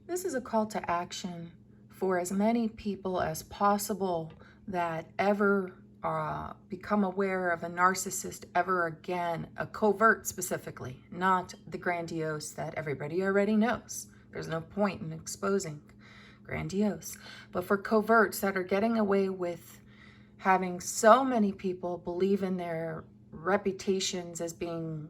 This is a call to action for as many people as possible that ever become aware of a narcissist ever again, a covert specifically, not the grandiose that everybody already knows. There's no point in exposing grandiose. But for coverts that are getting away with having so many people believe in their reputations as being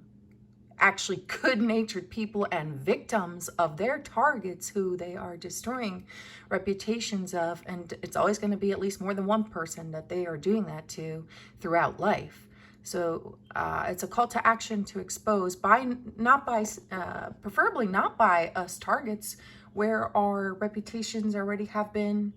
actually good-natured people and victims of their targets who they are destroying reputations of, and it's always going to be at least more than one person that they are doing that to throughout life. So it's a call to action to expose preferably not by us targets where our reputations already have been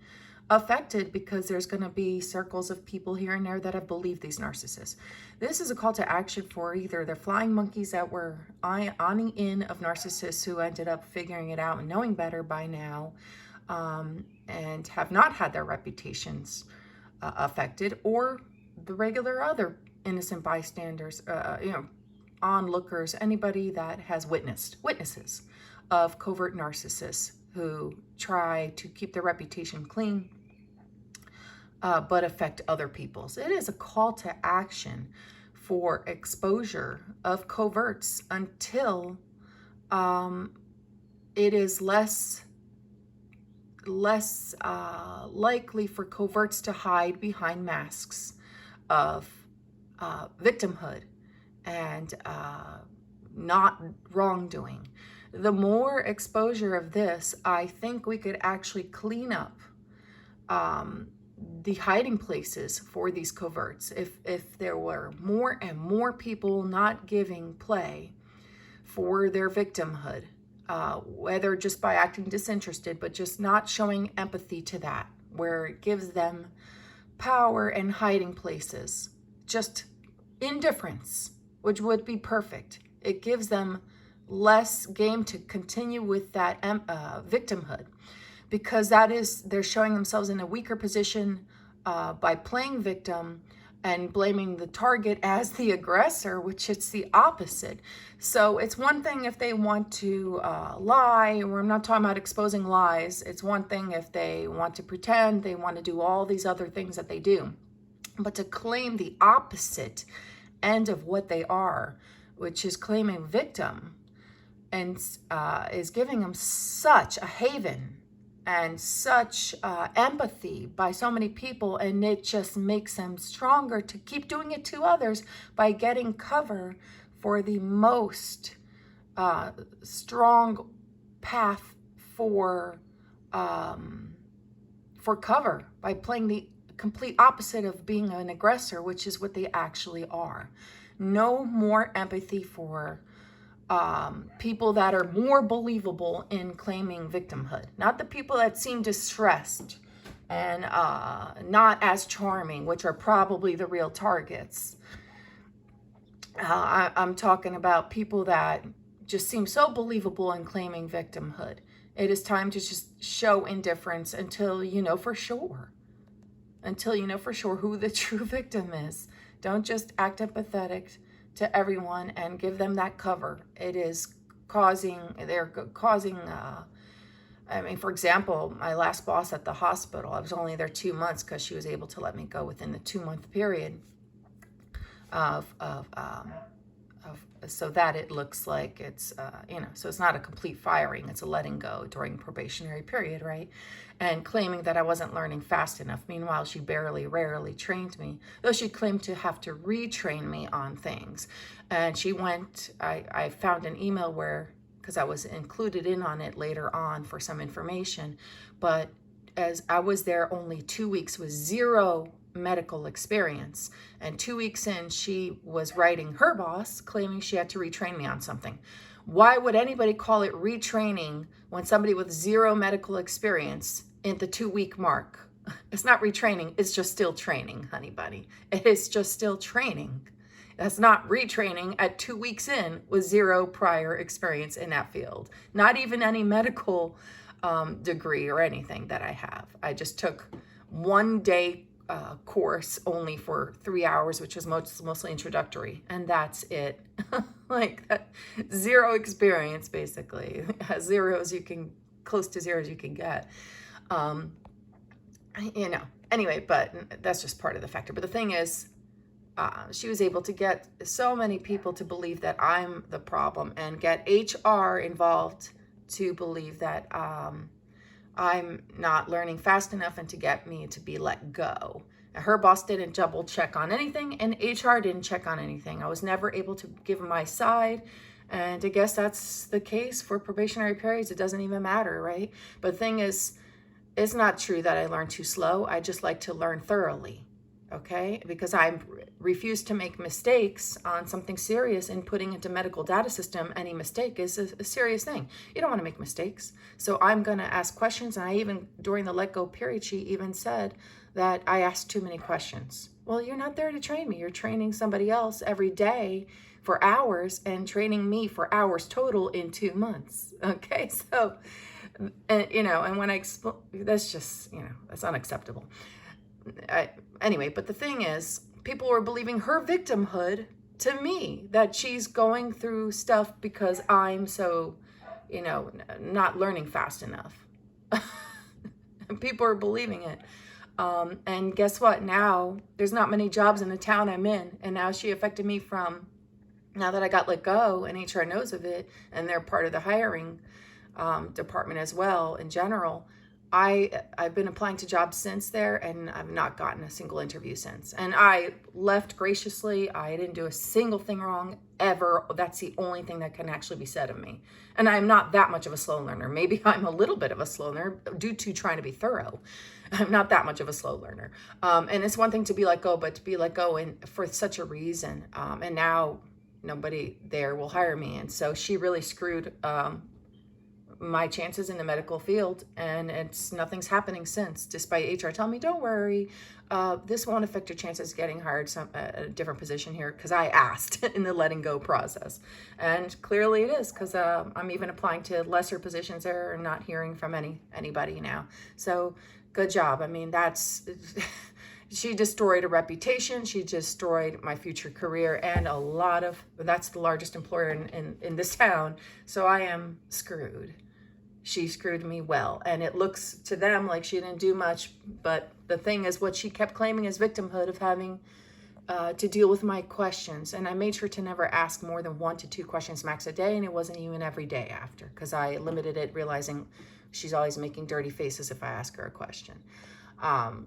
affected, because there's going to be circles of people here and there that have believed these narcissists. This is a call to action for either the flying monkeys that were owning in of narcissists who ended up figuring it out and knowing better by now, and have not had their reputations affected, or the regular other innocent bystanders, onlookers, anybody that has witnesses of covert narcissists who try to keep their reputation clean, but affect other people's. It is a call to action for exposure of coverts until it is less likely for coverts to hide behind masks of victimhood and not wrongdoing. The more exposure of this, I think we could actually clean up the hiding places for these coverts. If there were more and more people not giving play for their victimhood, whether just by acting disinterested, but just not showing empathy to that, where it gives them power and hiding places, just indifference, which would be perfect. It gives them less game to continue with that victimhood, because they're showing themselves in a weaker position by playing victim and blaming the target as the aggressor, which it's the opposite. So it's one thing if they want to lie, or I'm not talking about exposing lies. It's one thing if they want to pretend, they want to do all these other things that they do. But to claim the opposite end of what they are, which is claiming victim, and is giving them such a haven and such empathy by so many people, and it just makes them stronger to keep doing it to others by getting cover for the most strong path for cover, by playing the complete opposite of being an aggressor, which is what they actually are. No more empathy for people that are more believable in claiming victimhood, not the people that seem distressed and not as charming, which are probably the real targets. I'm talking about people that just seem so believable in claiming victimhood. It is time to just show indifference until you know for sure. Until you know for sure who the true victim is. Don't just act empathetic to everyone and give them that cover. They're causing, for example, my last boss at the hospital, I was only there 2 months because she was able to let me go within the 2-month period so that it looks like it's, so it's not a complete firing, it's a letting go during probationary period, right? And claiming that I wasn't learning fast enough. Meanwhile, she rarely trained me, though she claimed to have to retrain me on things. And she went, I found an email because I was included in on it later on for some information, but as I was there only 2 weeks with zero medical experience, and 2 weeks in, she was writing her boss claiming she had to retrain me on something. Why would anybody call it retraining when somebody with zero medical experience in the 2-week mark? It's not retraining, it's just still training, honey bunny. It is just still training. That's not retraining at 2 weeks in with zero prior experience in that field. Not even any medical degree or anything that I have. I just took 1 day course only for 3 hours, which was mostly introductory, and that's it. Like that, zero experience, basically, as zero as you can close to zero as you can get. Anyway, but that's just part of the factor. But the thing is, she was able to get so many people to believe that I'm the problem and get HR involved to believe that I'm not learning fast enough and to get me to be let go. Her boss didn't double check on anything, and HR didn't check on anything. I was never able to give my side. And I guess that's the case for probationary periods. It doesn't even matter, right? But the thing is, it's not true that I learn too slow. I just like to learn thoroughly, okay? Because I refuse to make mistakes on something serious, and putting into medical data system any mistake is a serious thing. You don't want to make mistakes. So I'm going to ask questions. And I even, during the let go period, she even said that I asked too many questions. Well, you're not there to train me. You're training somebody else every day for hours and training me for hours total in 2 months. Okay. So, and when I explain, that's just, that's unacceptable. Anyway, but the thing is, people were believing her victimhood to me, that she's going through stuff because I'm so, not learning fast enough. And people are believing it. And guess what? Now there's not many jobs in the town I'm in. And now she affected me from, now that I got let go and HR knows of it, and they're part of the hiring department as well in general. I've been applying to jobs since there, and I've not gotten a single interview since. And I left graciously. I didn't do a single thing wrong ever. That's the only thing that can actually be said of me. And I'm not that much of a slow learner. Maybe I'm a little bit of a slow learner due to trying to be thorough. I'm not that much of a slow learner. And it's one thing to be let go, but to be let go for such a reason. And now nobody there will hire me. And so she really screwed my chances in the medical field, and nothing's happening since, despite HR telling me, don't worry, this won't affect your chances of getting hired at a different position here, because I asked in the letting go process. And clearly it is, because I'm even applying to lesser positions there and not hearing from anybody now. So good job. I mean, she destroyed a reputation. She destroyed my future career, and that's the largest employer in this town. So I am screwed. She screwed me well. And it looks to them like she didn't do much. But the thing is, what she kept claiming is victimhood of having to deal with my questions. And I made sure to never ask more than 1 to 2 questions max a day. And it wasn't even every day after, because I limited it, realizing she's always making dirty faces if I ask her a question. And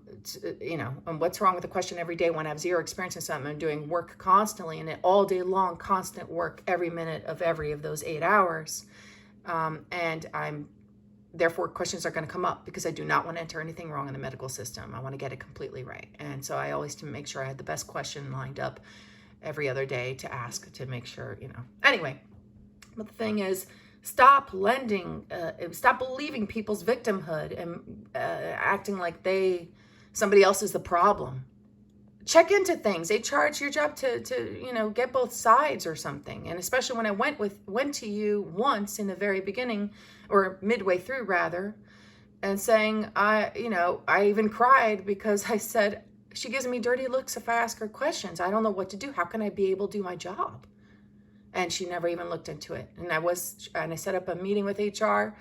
what's wrong with a question every day when I have zero experience in something? I'm doing work constantly, and all day long, constant work every minute of every of those 8 hours. And therefore questions are going to come up, because I do not want to enter anything wrong in the medical system. I want to get it completely right. And so I always to make sure I had the best question lined up every other day to ask, to make sure, anyway. But the thing is, stop believing people's victimhood and acting like somebody else is the problem. Check into things. HR, it's your job to get both sides or something. And especially when I went to you once in the very beginning, or midway through rather, and saying, I even cried because I said, she gives me dirty looks if I ask her questions. I don't know what to do. How can I be able to do my job? And she never even looked into it. And I set up a meeting with HR,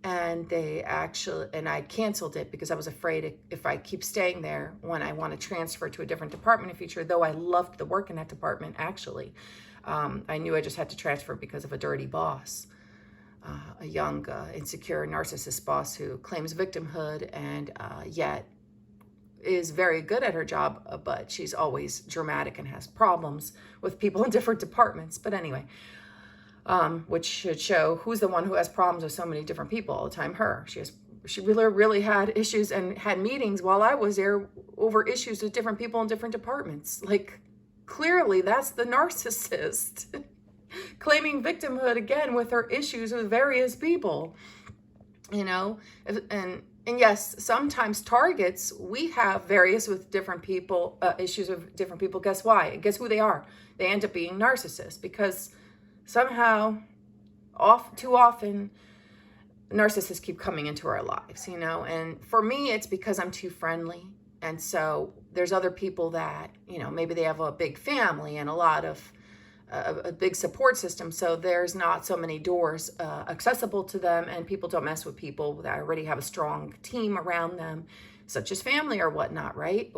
and I canceled it because I was afraid if I keep staying there, when I want to transfer to a different department in the future, though I loved the work in that department, actually, I knew I just had to transfer because of a dirty boss, a young, insecure, narcissist boss who claims victimhood and yet is very good at her job, but she's always dramatic and has problems with people in different departments. But anyway, which should show who's the one who has problems with so many different people all the time. Her. She really had issues and had meetings while I was there over issues with different people in different departments. Like, clearly that's the narcissist claiming victimhood again with her issues with various people, and yes, sometimes targets, we have various with different people, issues with different people. Guess why? Guess who they are? They end up being narcissists, because somehow, too often, narcissists keep coming into our lives, and for me, it's because I'm too friendly. And so there's other people that, maybe they have a big family and a lot of a big support system, so there's not so many doors accessible to them, and people don't mess with people that already have a strong team around them, such as family or whatnot, right?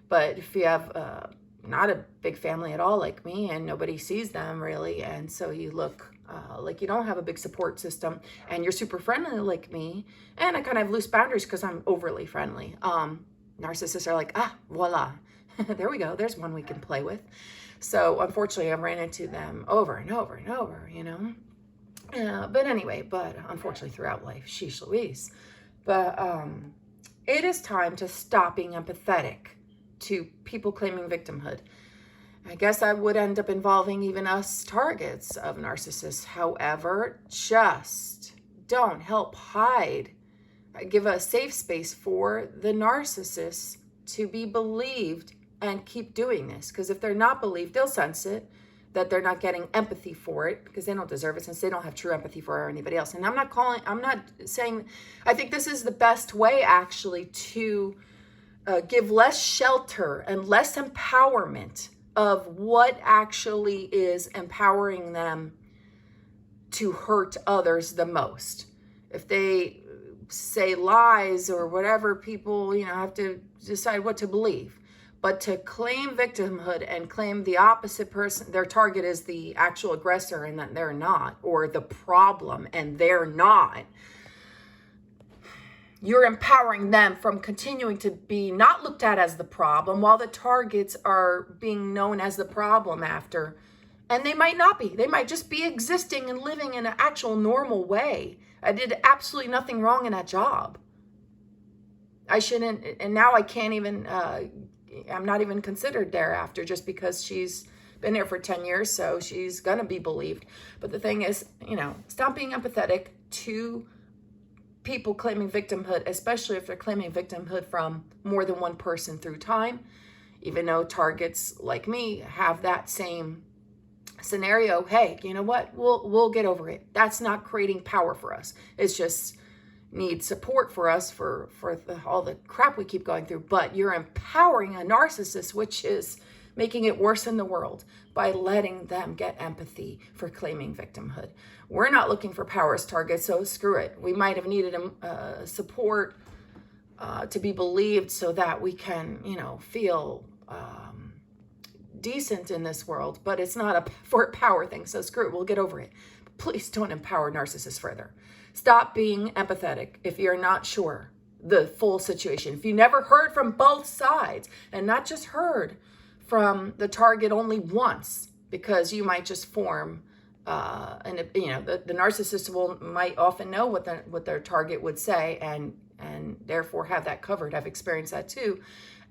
But if you have not a big family at all like me, and nobody sees them really, and so you look like you don't have a big support system, and you're super friendly like me, and I kind of have loose boundaries because I'm overly friendly. Narcissists are like, voila, there we go, there's one we can play with. So unfortunately, I've ran into them over and over and over, but anyway, unfortunately throughout life, sheesh Louise. But it is time to stop being empathetic to people claiming victimhood. I guess I would end up involving even us targets of narcissists. However, just don't help hide. Give a safe space for the narcissists to be believed and keep doing this, because if they're not believed, they'll sense it, that they're not getting empathy for it, because they don't deserve it, since they don't have true empathy for anybody else. And I'm not saying, I think this is the best way actually to give less shelter and less empowerment of what actually is empowering them to hurt others the most. If they say lies or whatever, people, have to decide what to believe. But to claim victimhood and claim the opposite person, their target is the actual aggressor and that they're not, or the problem and they're not, you're empowering them from continuing to be not looked at as the problem while the targets are being known as the problem after. And they might not be. They might just be existing and living in an actual normal way. I did absolutely nothing wrong in that job. I shouldn't, and now I can't even, I'm not even considered thereafter just because she's been there for 10 years, so she's going to be believed. But the thing is, stop being empathetic to people claiming victimhood, especially if they're claiming victimhood from more than one person through time, even though targets like me have that same scenario. Hey, you know what? We'll get over it. That's not creating power for us. It's just need support for us for all the crap we keep going through. But you're empowering a narcissist, which is making it worse in the world by letting them get empathy for claiming victimhood. We're not looking for power as targets, so screw it. We might have needed support to be believed so that we can, feel decent in this world, but it's not a power thing, so screw it. We'll get over it. Please don't empower narcissists further. Stop being empathetic if you're not sure the full situation. If you never heard from both sides, and not just heard from the target only once, because you might just form the narcissist might often know what their target would say, and therefore have that covered. I've experienced that too.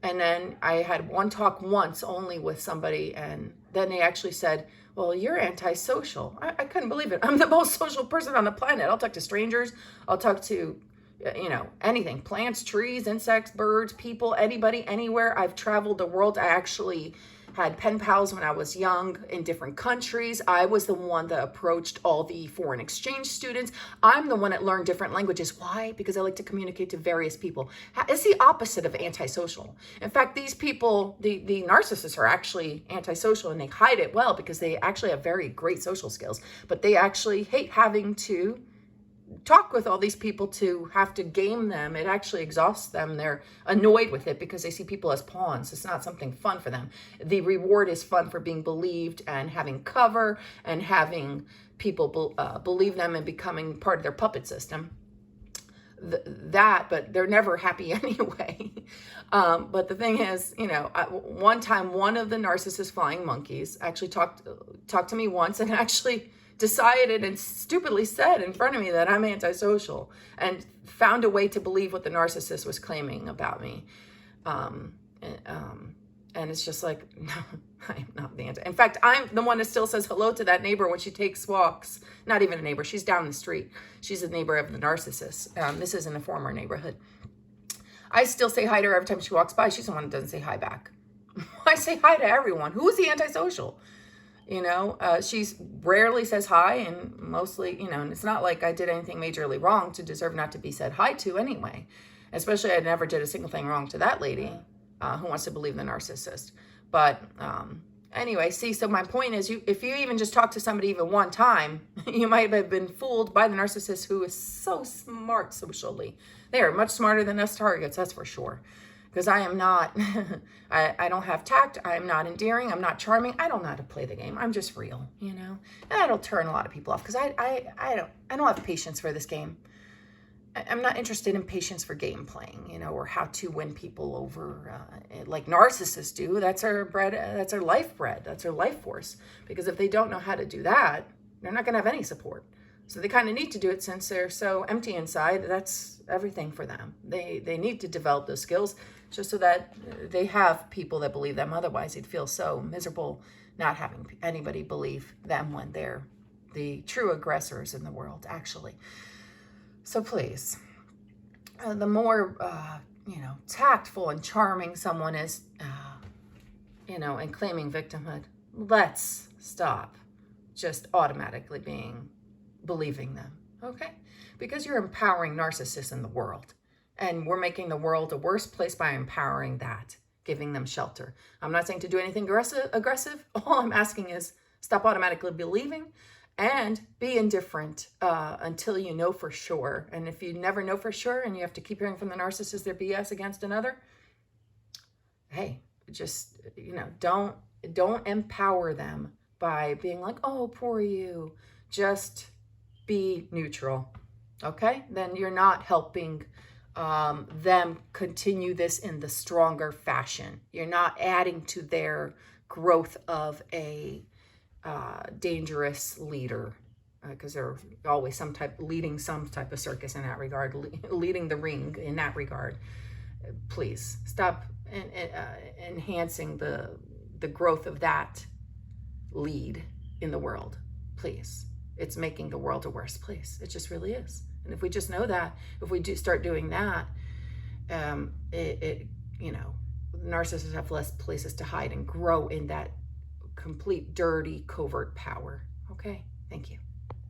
And then I had one talk once only with somebody, and then they actually said, well, you're antisocial. I couldn't believe it. I'm the most social person on the planet. I'll talk to strangers. I'll talk to, anything, plants, trees, insects, birds, people, anybody, anywhere. I've traveled the world. I actually had pen pals when I was young in different countries. I was the one that approached all the foreign exchange students. I'm the one that learned different languages. Why? Because I like to communicate to various people. It's the opposite of antisocial. In fact, these people, the narcissists are actually antisocial, and they hide it well because they actually have very great social skills, but they actually hate having to talk with all these people to have to game them. It actually exhausts them. They're annoyed with it because they see people as pawns. It's not something fun for them. The reward is fun for being believed and having cover and having people believe them and becoming part of their puppet system. But they're never happy anyway. But the thing is, one time, one of the narcissist flying monkeys actually talked to me once and actually decided and stupidly said in front of me that I'm antisocial, and found a way to believe what the narcissist was claiming about me. And it's just like, no, I'm not the anti. In fact, I'm the one that still says hello to that neighbor when she takes walks. Not even a neighbor. She's down the street. She's a neighbor of the narcissist. This is in a former neighborhood. I still say hi to her every time she walks by. She's the one that doesn't say hi back. I say hi to everyone. Who's the antisocial? She rarely says hi, and mostly, and it's not like I did anything majorly wrong to deserve not to be said hi to anyway. Especially, I never did a single thing wrong to that lady who wants to believe the narcissist. But Anyway, see, so my point is, if you even just talk to somebody even one time, you might have been fooled by the narcissist, who is so smart socially. They are much smarter than us targets, that's for sure. Because I am not, I don't have tact, I am not endearing, I'm not charming, I don't know how to play the game, I'm just real, you know? And that'll turn a lot of people off, because I don't have patience for this game. I'm not interested in patience for game playing, you know, or how to win people over like narcissists do. That's our bread. That's our life bread. That's our life force. Because if they don't know how to do that, they're not going to have any support. So they kind of need to do it, since they're so empty inside. That's everything for them. They need to develop those skills just so that they have people that believe them. Otherwise, they'd feel so miserable not having anybody believe them when they're the true aggressors in the world, actually. So please, the more, tactful and charming someone is, and claiming victimhood, let's stop just automatically believing them, okay? Because you're empowering narcissists in the world. And we're making the world a worse place by empowering that, giving them shelter. I'm not saying to do anything aggressive. All I'm asking is stop automatically believing, and be indifferent until you know for sure. And if you never know for sure and you have to keep hearing from the narcissist their BS against another, hey, just, don't empower them by being like, oh, poor you. Just be neutral, okay? Then you're not helping them continue this in the stronger fashion. You're not adding to their growth of a dangerous leader, because they're always leading some type of circus in that regard, leading the ring in that regard. Please stop enhancing the growth of that lead in the world. Please. It's making the world a worse place. It just really is. And if we just know that, if we do start doing that, narcissists have less places to hide and grow in that complete, dirty, covert power. Okay? Thank you.